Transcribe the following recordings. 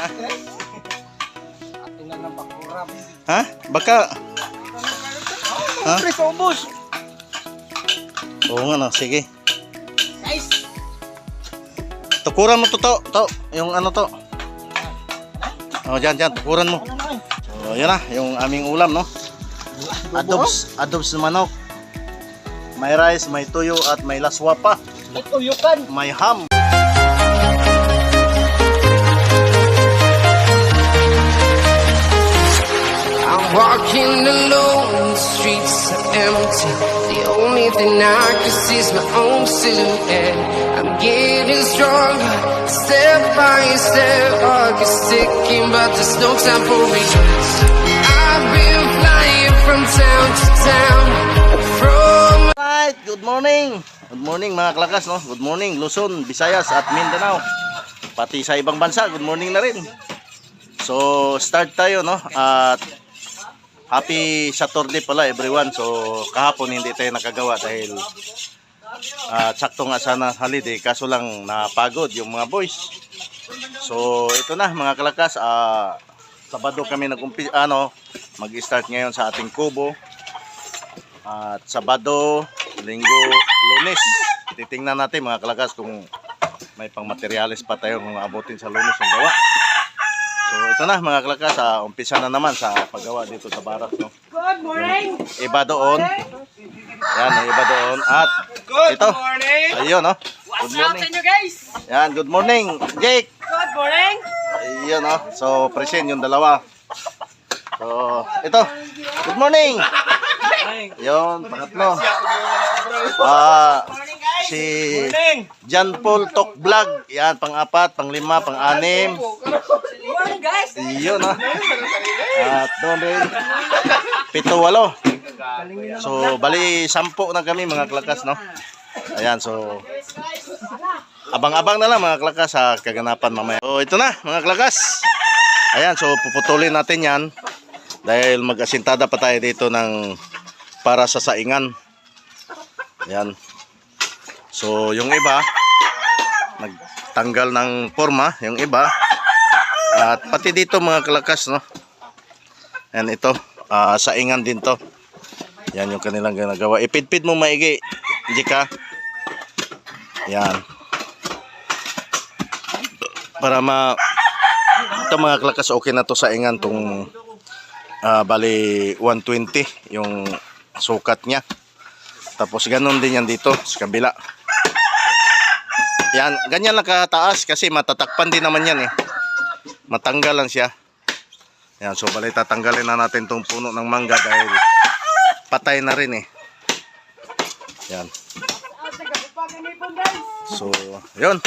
Atin na ng pakurap. Ha? Baka. Ha? Press ubos. Oo nga no, sige. Guys. Tukuran mo to. Yung ano to. Oh, dyan, tukuran mo. So, yan na, yung aming ulam, no? Adobs na manok. May rice, may tuyo, at may laswa pa. Ito yukan. May ham. I'm walking alone, the streets are empty. The only thing I can see is my own silhouette. I'm getting stronger, step by step. Clock is ticking, but there's no time for regrets. I've been flying from town to town. Right, good morning. Good morning mga klakas, no? Good morning Luzon, Visayas at Mindanao. Pati sa ibang bansa, good morning na rin. So, start tayo, no? At happy Saturday pala everyone. So, kahapon hindi tayo nakagawa dahil sakto nga sana holiday, kaso lang napagod yung mga boys. So, ito na mga klakas, Sabado kami mag-start ngayon sa ating kubo. At Sabado, Linggo, Lunes, titingnan natin mga kalakas kung may pang materialis pa tayo kung abutin sa Lunes ang gawa. So ito na mga kalakas, umpisa na naman sa paggawa dito sa barak, no? Good morning. Yung iba doon. Yan, yung iba doon. At ito, ayun, no? Good morning. Guys? Yan, good morning, Jake. Good morning. Ayun, no? So present yung dalawa. So ito, good morning. Yun, pangatlo. Si John Paul Talk Vlog. Yan, pang-apat, pang-lima, pang-anim. Morning guys. Yun, ha. At doon rin, 7-8. So, bali, 10 na kami mga klakas, no? Ayan, so, abang-abang na lang mga klakas sa kaganapan mamaya. So, ito na mga klakas. Ayan, so, puputulin natin yan. Dahil mag-asintada pa tayo dito ng para sa saingan. Yan. So yung iba nagtanggal ng forma, yung iba. At pati dito mga kalakas, no. Yan ito, saingan din to. Yan yung kanilang ginagawa. Ipidpid mo maigi, Jika. Yan. Para ito mga kalakas, okay na to saingan tong bali 120 yung sukat niya. Tapos ganun din yan dito sa kabila. Yan, ganyan lang kataas kasi matatakpan din naman yan eh. Matanggal lang siya. Yan, so bali tatanggalin na natin tong puno ng mangga dahil patay na rin eh. Yan. So, yun.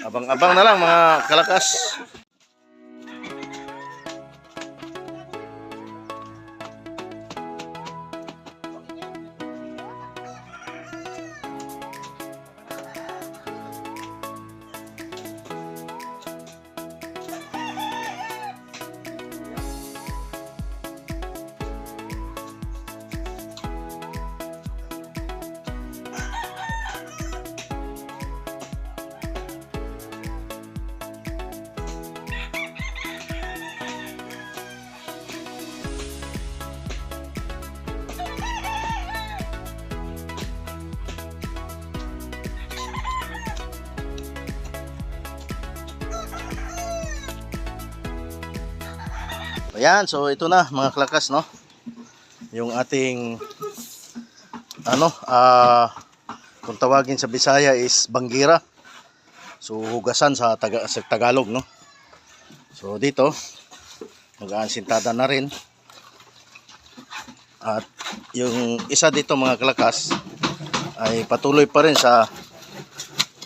Abang-abang na lang mga kalakas. Ayan, so ito na mga klakas, no. Yung ating kung tawagin sa Bisaya is banggira. So hugasan sa Tagalog, no. So dito mag-aansintada na rin. At yung isa dito mga klakas ay patuloy pa rin sa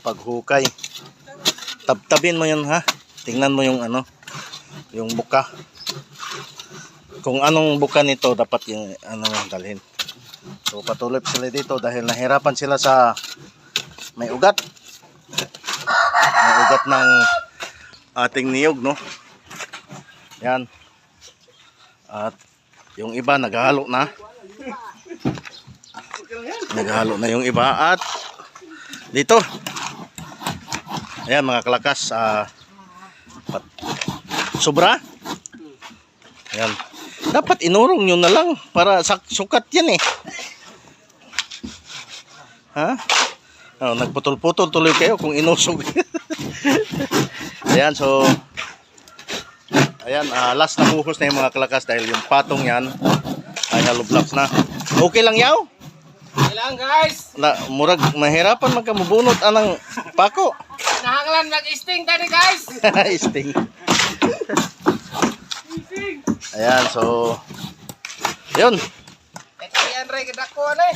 paghukay. Tabtabin mo yun, ha. Tingnan mo yung yung buka. Kung anong buka nito dapat yung dalhin. So patuloy sila dito dahil nahirapan sila sa may ugat. May ugat ng ating niyog, no. Yan. At yung iba naghahalo na. Naghahalo na yung iba at dito. Ayan mga kalakas, Sobra? Ayan. Dapat inurong nyo na lang para sukat yan eh. Ha? Oh, nagputol-putol tuloy kayo kung inusog. Ayan, so ayan, last na buhos na yung mga kalakas dahil yung patong yan ay hollow blocks na. Okay lang yaw? Kailangan guys. Murag mahirapan magkamubunot anang pako. Nahanglan mag-sting tadi guys. Sting. Ayan, so yun. Yan ray kada ko ani.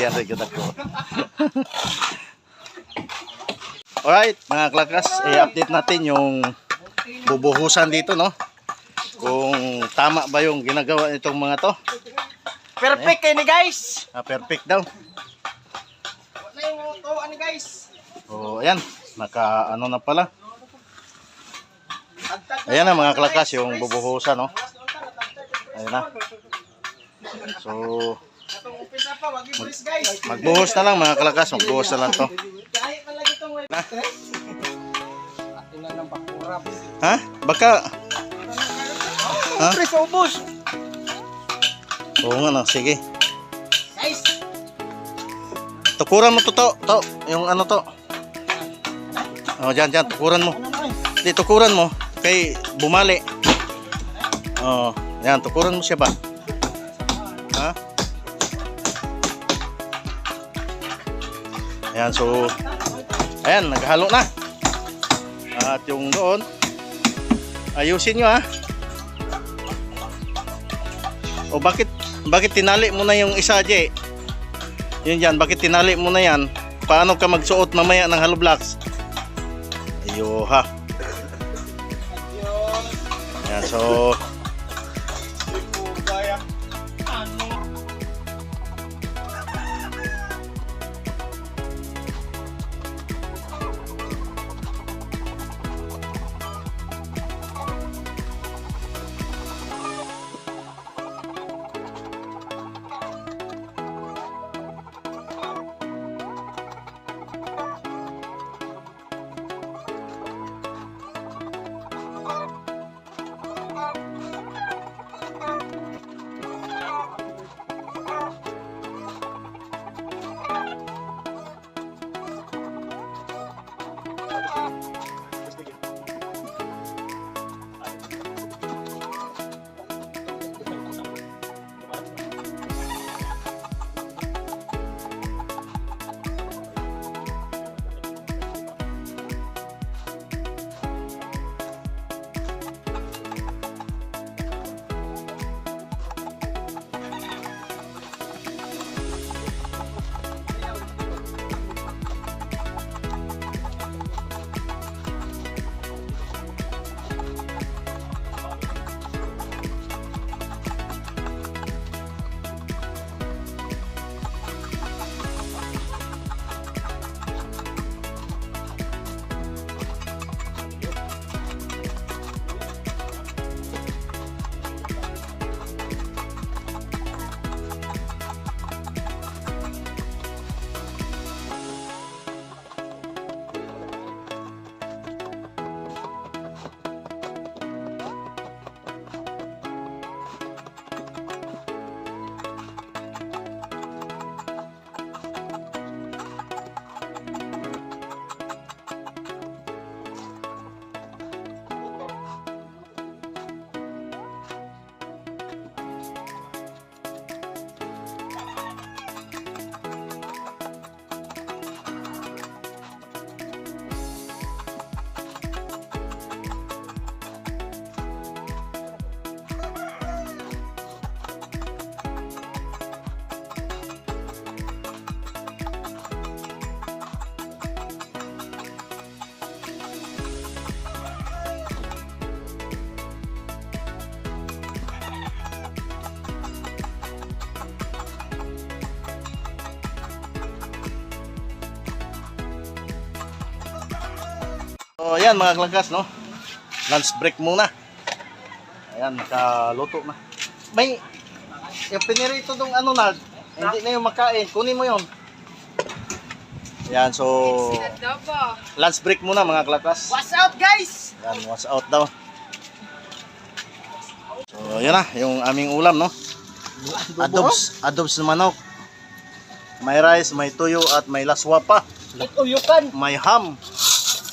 Yan rin kita ko. Alright, mga klakas, i-update natin yung bubuhusan dito, no? Kung tama ba yung ginagawa nitong mga to. Perfect kay ni guys. Perfect daw. Wala yung tuwa ni guys. So, ayan, naka ano na pala. Ayan na mga klakas, yung bubuhusan, no? Ayan na. So, Atong umpisa pa wag i-brace guys. magbuhos na lang mga kalakas, magbuhos na lang to. Kahit man lagi tong way. Na? Atin na nang pakurap. Ha? Baka, ha? Brace ubos. Oo nga na, sige. Guys. Tukuran mo to, yung ano to. Oh, dyan, tukuran mo. Di, tukuran mo, kay bumali. Oh, yan, tukuran mo siya ba? Ha? Ayan, so ayan, naghalo na. At yung doon, ayusin nyo ha. O bakit tinali mo na yung isa, Jay? Yun dyan, bakit tinali mo na yan? Paano ka magsuot mamaya ng hollow blocks? Ayo ha. Ayan, so so, ayan mga klagas, no? Lunch break muna. Ayan, nakaluto na. May yung pinirito dong ano na, hindi na yung makain. Kunin mo yon. Ayan, so lunch break muna mga klagas. What's out guys? Ayan, what's out daw. So yan na, yung aming ulam, no? Adobs na manok. May rice, may tuyo at may laswa pa. Uyukan. May ham.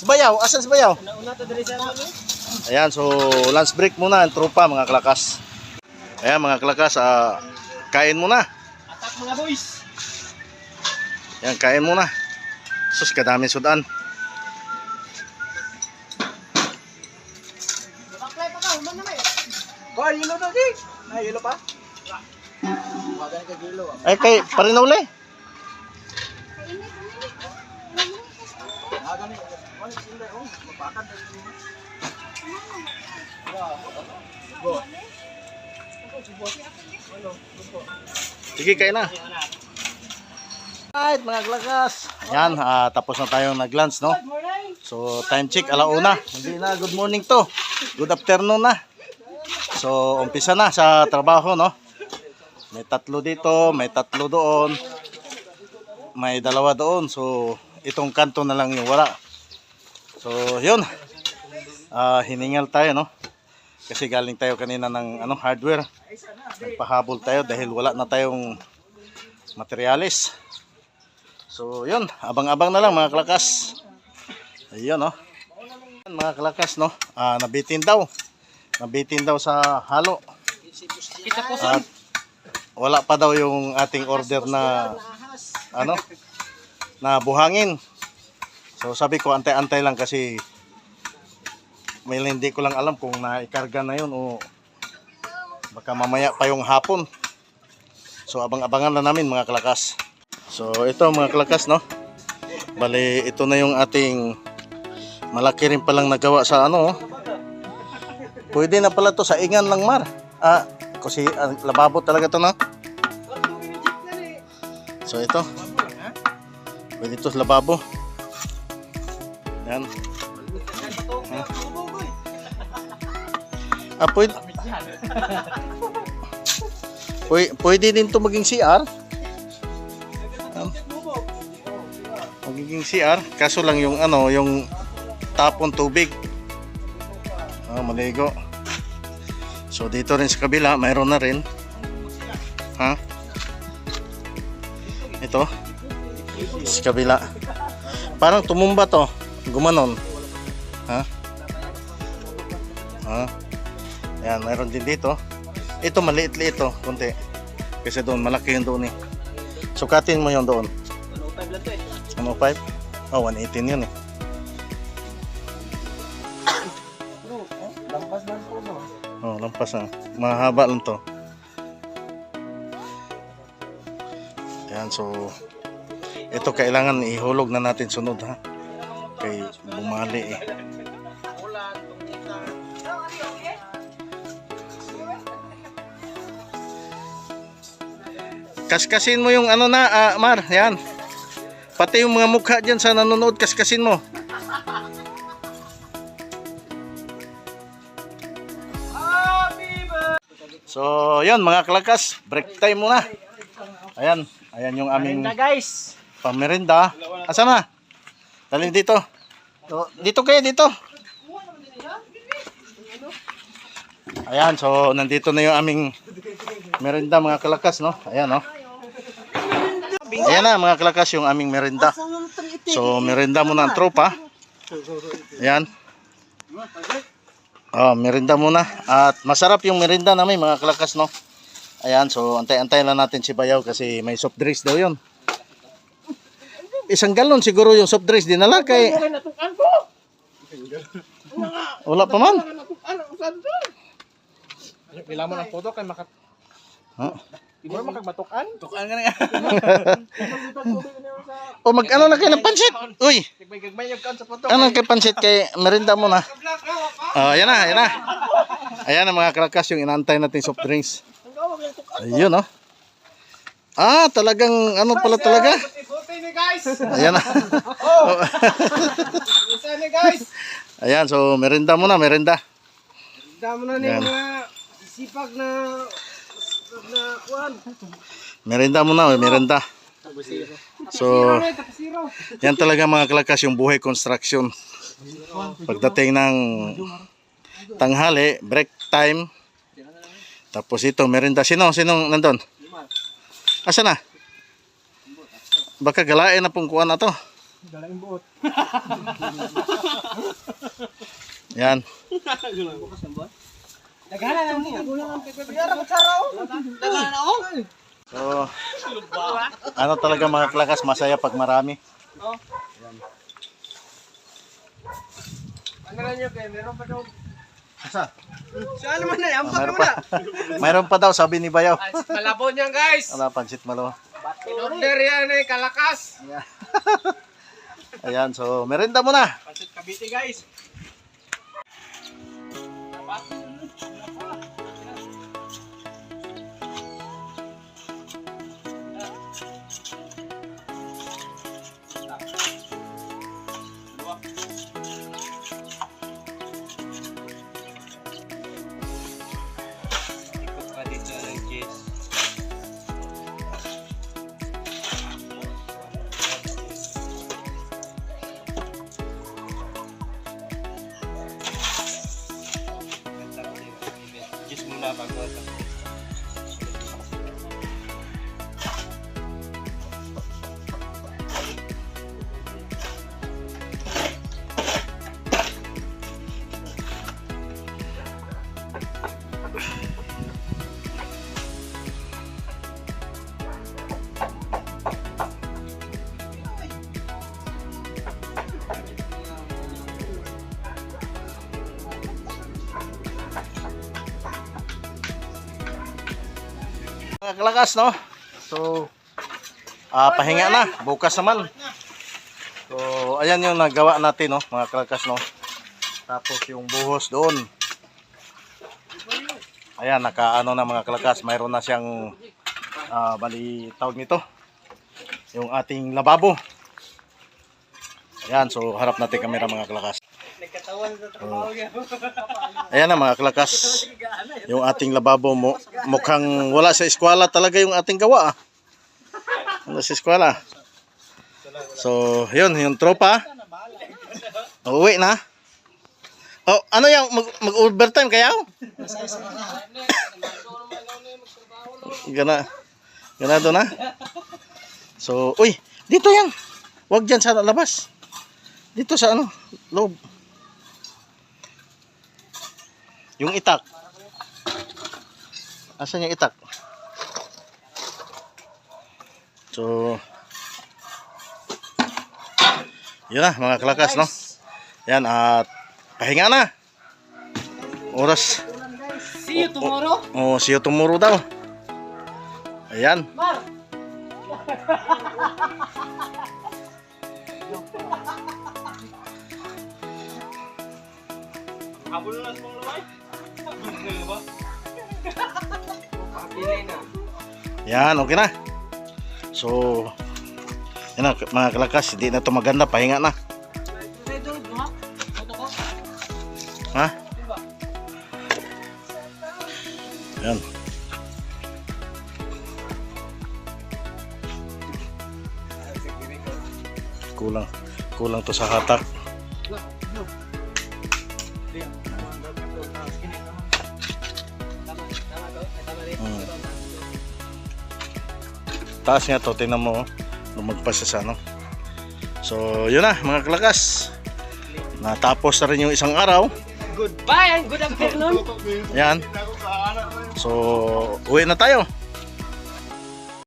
Sabayaw, asan sabayaw? Nauna to diri sa amin. Ayan, so lunch break muna ang tropa mga klakas. Ayan mga klakas, kain muna. Atak mga boys. Ayan, kain muna. Sus, kadami sudan. Baklay pa ka, human na may. Koy, yelo na di. Ay, yelo pa. Magan ka gilo. Ay, kay parinauli. Agani. Oy, sila oh, mabakan na dito. Go. Sige, kain na. Alright mga klakas. Ayan, tapos na tayong nag-lunch, no? So, time check, alauna. Hindi na, good morning to. Good afternoon na. So, umpisa na sa trabaho, no? May 3 dito, may 3 doon. May 2 doon. So, itong kanto na lang yung wala. So, yun. Hiningal tayo, no? Kasi galing tayo kanina ng hardware. Nagpahabol tayo dahil wala na tayong materialis. So, yun. Abang-abang na lang mga klakas. Ayun, no? Mga klakas, no? Nabitin daw. Nabitin daw sa halo. At wala pa daw yung ating order na na buhangin. So sabi ko antay-antay lang kasi may hindi ko lang alam kung naikarga na yun o baka mamaya pa yung hapon. So abang-abangan na namin mga klakas. So ito mga klakas, no? Bali ito na yung ating malaki rin palang nagawa sa oh. Pwede na pala to sa ingan lang, Mar. Kasi lababo talaga to, no? So ito. Pwede ito sa lababo. Yan. Pwede din to maging CR. Magiging CR. Kaso lang yung yung tapon tubig. Maligo. So dito rin sa kabila mayroon na rin. Ito sa kabila parang tumumba to, gumanon. Ayan, mayroon din dito. Ito maliit-liit to, konti. Kasi doon malaki yung doon eh. Sukatin mo yung doon. 105 lang to eh. 105? Oh, 118 yun eh. Lampas lang po no. Oh, lampas na. Mahaba lang to. Ayan, so ito kailangan ihulog na natin sunod ha. Kay bumali eh. Kaskasin mo yung Mar, yan. Pati yung mga mukha dyan sa nanonood, kaskasin mo. So, yun mga klakas, break time muna. Ayan, ayan yung aming guys. pamerinda. Asa na? Dali dito. Dito kayo, dito. Ayan, so nandito na yung aming merinda mga klakas, no? Ayan, no? Ayan na mga klakas yung aming merinda. So, merinda muna ang tropa. Ayan. Merinda muna. At masarap yung merinda namin mga klakas, no? Ayan, so antay-antay lang natin si Bayaw kasi may soft drinks daw yun. 1 galon siguro yung soft drinks dinala kay... Wala pa man. Pila mo ng photo kay makat... Hindi mo makagmatukan? Tukan ka na yan. O mag-ano na kayo ng pansit? Uy! Gagmay yung kan sa photo. Ano kay pansit kay merinda mo na? Ayan na, ayan na. Ayan na mga klakas yung inantay natin soft drinks. Ayun, no? Talagang ano pala talaga? Ayan na. Ayan, so merinda mo na, merinda. Damo na ni mga sipag na kuan. Merinda mo na, merinda. So, yan talaga mga klakas yung buhay construction. Pagdating ng tanghali, break time, Tapos ito, merinda. Sinong nandun? Asa na? Baka galain na pong kuha na to. Galaing buot. Yan. Naghanan lang niya. Yara ko saraw. Naghanan ako. So, ano talaga mga klakas, masaya pag marami. Oh. Ano lang niyo kay meron pa daw. Asa? Saan naman na yan? Mayroon pa. Mayroon pa daw, sabi ni Bayaw. Malabo niyan guys. Wala, pansit malo. Order yan eh, kalakas. Ayan, so merinda muna. Pansit Cavite guys. Mga kalakas, no? So, pahinga na. Bukas naman. So, ayan yung nagawa natin, no? Mga kalakas, no? Tapos yung buhos doon. Ayan, nakaano na mga kalakas. Mayroon na siyang, bali, tawag nito. Yung ating lababo. Ayan, so harap natin kamera mga kalakas. Nagkatawan sa trabaho yan. Ayan na mga kalakas. Yung ating lababo mo, mukhang wala sa eskwela talaga yung ating gawa. Wala sa eskwela. So, yun, yung tropa. Uuwi na. Oh, ano yung mag-overtime kayaw? Ganado na. So, uy, dito yan. Huwag dyan sa labas. Dito sa ano, loob. Yung itak. Asan yung itak? So, yun na mga kalakas, no? Yan, at pahinga na. Oras. See you tomorrow. Oh, see you tomorrow daw. Ayan. Mar. Habol na mong lumay. Pabili na. Yan, okay na. So, yan na, mga kalakas, hindi na ito maganda, pahinga na. Ha? Yan. Kulang to sa hatak. Taas nga to, tingnan mo, lumagpas sa ano. So, yun na mga kalakas. Natapos na rin yung isang araw. Goodbye and good afternoon. Yan. So, uwi na tayo.